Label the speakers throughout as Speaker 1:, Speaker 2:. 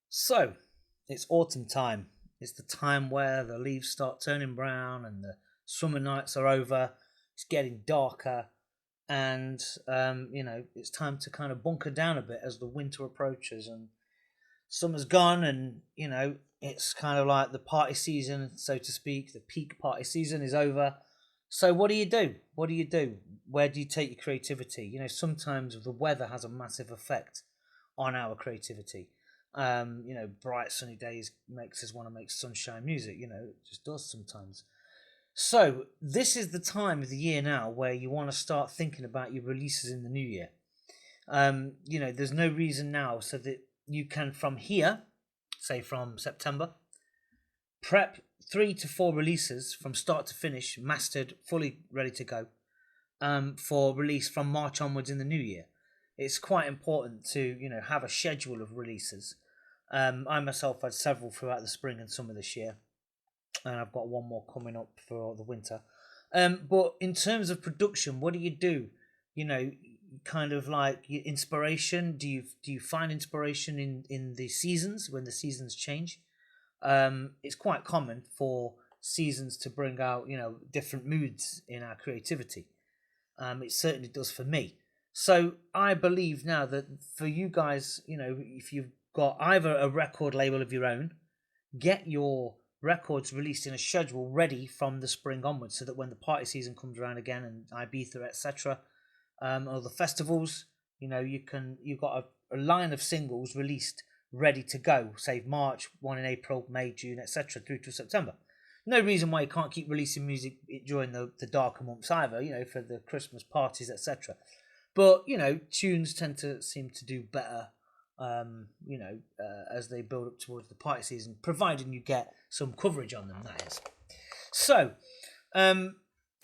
Speaker 1: So, it's autumn time. It's the time where the leaves start turning brown and the summer nights are over. It's getting darker, and it's time to kind of bunker down a bit as the winter approaches and summer's gone, and it's kind of like the party season, so to speak. The peak party season is over. So, what do you do? What do you do? Where do you take your creativity? Sometimes the weather has a massive effect on our creativity. Bright sunny days makes us want to make sunshine music. It just does sometimes. So this is the time of the year now where you want to start thinking about your releases in the new year. There's no reason now so that you can from here, say from September, prep 3 to 4 releases from start to finish, mastered, fully ready to go, for release from March onwards in the new year. It's quite important to have a schedule of releases. I myself had several throughout the spring and summer this year, and I've got one more coming up for the winter. But in terms of production, what do you do? Kind of like your inspiration. Do you find inspiration in the seasons when the seasons change? It's quite common for seasons to bring out different moods in our creativity. It certainly does for me. So I believe now that for you guys, if you've got either a record label of your own, get your records released in a schedule ready from the spring onwards, so that when the party season comes around again and Ibiza, etc., or the festivals, you've got a line of singles released ready to go. Say March, one in April, May, June, etc., through to September. No reason why you can't keep releasing music during the darker months either. For the Christmas parties, etc. But tunes tend to seem to do better, as they build up towards the party season, providing you get some coverage on them. That is. So,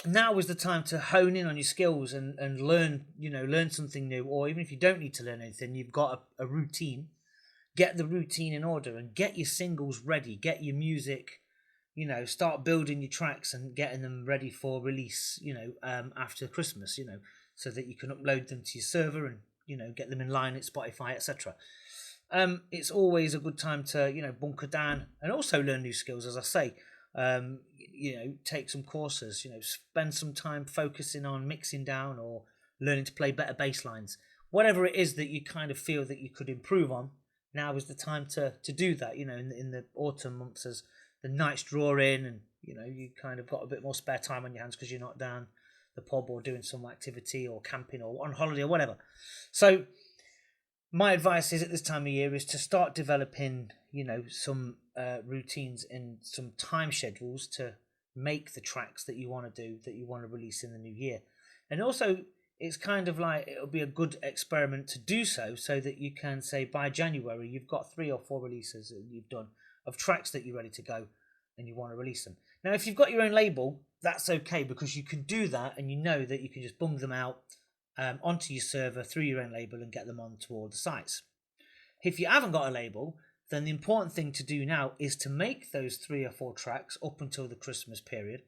Speaker 1: now is the time to hone in on your skills and learn something new. Or even if you don't need to learn anything, you've got a routine. Get the routine in order and get your singles ready. Get your music. Start building your tracks and getting them ready for release. After Christmas. So that you can upload them to your server and get them in line at Spotify, etc. It's always a good time to bunker down and also learn new skills, as I say. Take some courses. Spend some time focusing on mixing down or learning to play better bass lines. Whatever it is that you kind of feel that you could improve on, now is the time to do that. In the autumn months, as the nights draw in, and you kind of got a bit more spare time on your hands because you're not down the pub or doing some activity or camping or on holiday or whatever. So my advice is at this time of year is to start developing some routines and some time schedules to make the tracks that you want to do, that you want to release in the new year. And also it's kind of like it'll be a good experiment to do so that you can say by January you've got 3 or 4 releases that you've done of tracks that you're ready to go and you want to release them. Now, if you've got your own label, that's okay, because you can do that and you know that you can just bung them out onto your server through your own label and get them onto all the sites. If you haven't got a label, then the important thing to do now is to make those 3 or 4 tracks up until the Christmas period,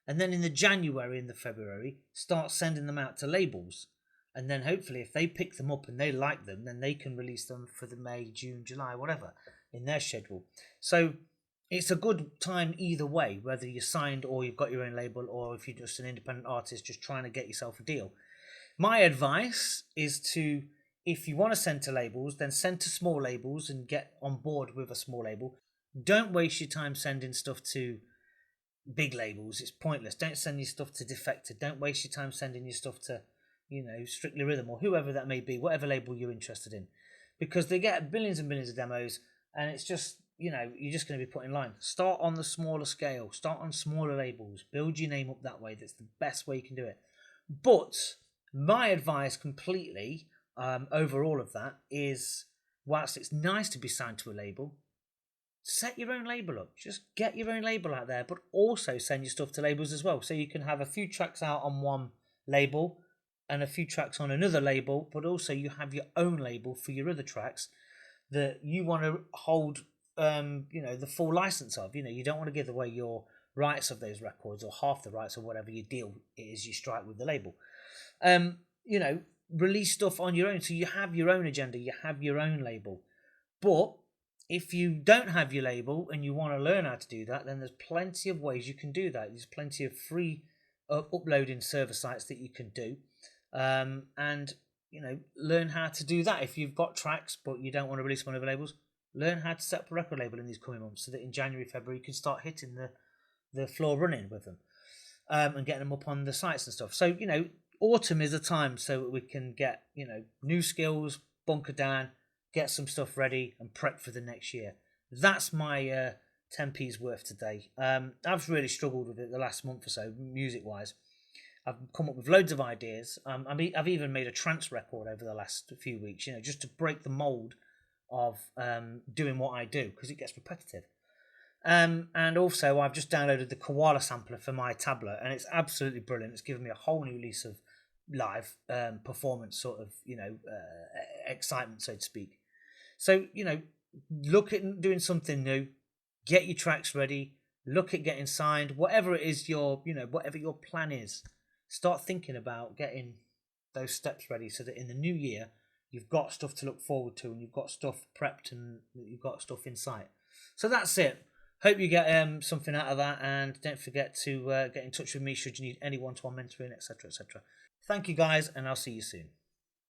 Speaker 1: and then in the January and the February start sending them out to labels, and then hopefully if they pick them up and they like them, then they can release them for the May, June, July, whatever in their schedule. So it's a good time either way, whether you're signed or you've got your own label, or if you're just an independent artist just trying to get yourself a deal. My advice is to, if you want to send to labels, then send to small labels and get on board with a small label. Don't waste your time sending stuff to big labels. It's pointless. Don't send your stuff to Defected. Don't waste your time sending your stuff to, Strictly Rhythm or whoever that may be, whatever label you're interested in, because they get billions and billions of demos, and it's just, you're just going to be put in line. Start on the smaller scale. Start on smaller labels. Build your name up that way. That's the best way you can do it. But my advice completely over all of that is, whilst it's nice to be signed to a label, set your own label up. Just get your own label out there, but also send your stuff to labels as well. So you can have a few tracks out on one label and a few tracks on another label, but also you have your own label for your other tracks that you want to hold the full license of. You don't want to give away your rights of those records or half the rights or whatever your deal is you strike with the label. Release stuff on your own, so you have your own agenda, you have your own label. But if you don't have your label and you want to learn how to do that, then there's plenty of ways you can do that. There's plenty of free uploading server sites that you can do, and learn how to do that. If you've got tracks but you don't want to release one of the labels, learn how to set up a record label in these coming months, so that in January, February you can start hitting the floor running with them, and getting them up on the sites and stuff. So autumn is a time so we can get new skills, bunker down, get some stuff ready, and prep for the next year. That's my 10p's worth today. I've really struggled with it the last month or so, music wise. I've come up with loads of ideas. I've even made a trance record over the last few weeks, just to break the mold of doing what I do, because it gets repetitive. And also I've just downloaded the Koala sampler for my tablet, and it's absolutely brilliant. It's given me a whole new lease of live performance sort of excitement, so to speak. So look at doing something new, get your tracks ready, look at getting signed, whatever it is whatever your plan is, start thinking about getting those steps ready, so that in the new year you've got stuff to look forward to, and you've got stuff prepped, and you've got stuff in sight. So that's it. Hope you get something out of that, and don't forget to get in touch with me should you need any one-to-one mentoring, etc., etc. Thank you guys, and I'll see you soon.